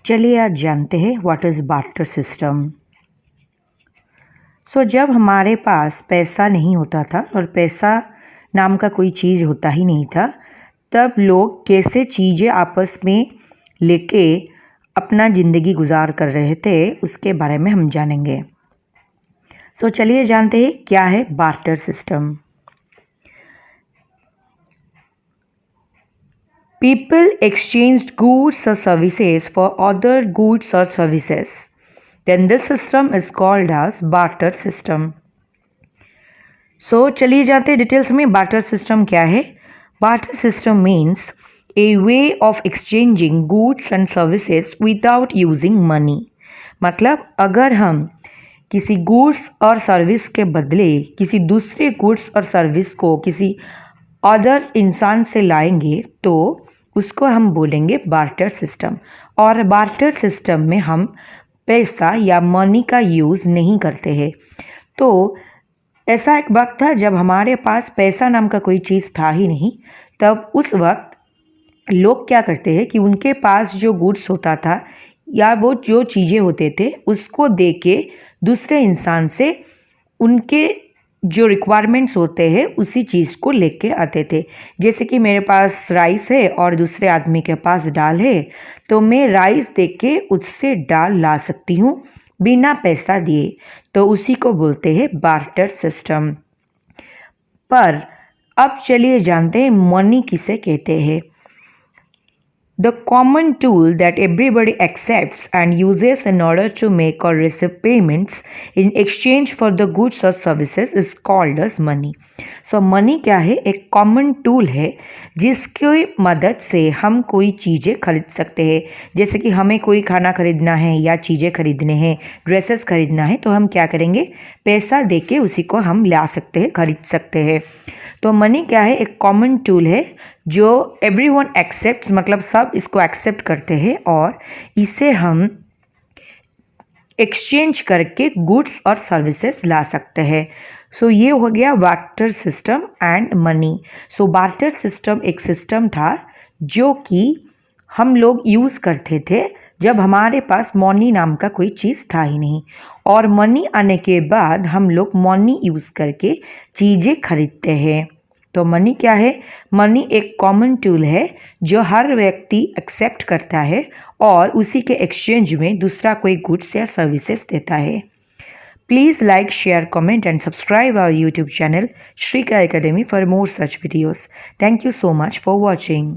चलिए आज जानते हैं व्हाट इज़ बार्टर सिस्टम। जब हमारे पास पैसा नहीं होता था और पैसा नाम का कोई चीज़ होता ही नहीं था, तब लोग कैसे चीज़ें आपस में लेके अपना ज़िंदगी गुजार कर रहे थे, उसके बारे में हम जानेंगे। चलिए जानते हैं क्या है barter system. People exchanged goods or services for other goods or services. Then this system is called as barter system. चलिए जानते हैं डिटेल्स में बार्टर सिस्टम क्या है। Barter system means A way of exchanging goods and services without using money. मतलब अगर हम किसी गुड्स और सर्विस के बदले किसी दूसरे गुड्स और सर्विस को किसी अदर इंसान से लाएंगे तो उसको हम बोलेंगे बार्टर सिस्टम। और बार्टर सिस्टम में हम पैसा या मनी का यूज़ नहीं करते हैं। तो ऐसा एक वक्त था जब हमारे पास पैसा नाम का कोई चीज़ था ही नहीं। तब उस वक्त लोग क्या करते हैं कि उनके पास जो गुड्स होता था या वो जो चीज़ें होते थे उसको दे के दूसरे इंसान से उनके जो रिक्वायरमेंट्स होते हैं उसी चीज़ को लेके आते थे। जैसे कि मेरे पास राइस है और दूसरे आदमी के पास दाल है, तो मैं राइस दे के उससे दाल ला सकती हूँ बिना पैसा दिए, तो उसी को बोलते हैं बार्टर सिस्टम। पर अब चलिए जानते हैं मनी किसे कहते हैं। The common tool that everybody accepts and uses in order to make or receive payments in exchange for the goods or services is called as money. Money क्या है? एक common tool है जिसकी मदद से हम कोई चीज़ें खरीद सकते हैं। जैसे कि हमें कोई खाना खरीदना है या चीज़ें खरीदने हैं, ड्रेसेस खरीदना है, तो हम क्या करेंगे? पैसा दे के उसी को हम ला सकते हैं, खरीद सकते हैं। तो मनी क्या है? एक कॉमन टूल है जो एवरीवन एक्सेप्ट्स, मतलब सब इसको एक्सेप्ट करते हैं और इसे हम एक्सचेंज करके गुड्स और सर्विसेज ला सकते हैं। ये हो गया barter system and money. Barter system एक सिस्टम था जो कि हम लोग यूज़ करते थे जब हमारे पास मनी नाम का कोई चीज़ था ही नहीं, और मनी आने के बाद हम लोग मनी यूज़ करके चीज़ें खरीदते हैं। तो मनी क्या है? मनी एक कॉमन टूल है जो हर व्यक्ति एक्सेप्ट करता है और उसी के एक्सचेंज में दूसरा कोई गुड्स या सर्विसेज देता है। Please like, share, comment and subscribe our YouTube channel Shrika Academy for more such videos. Thank you so much for watching.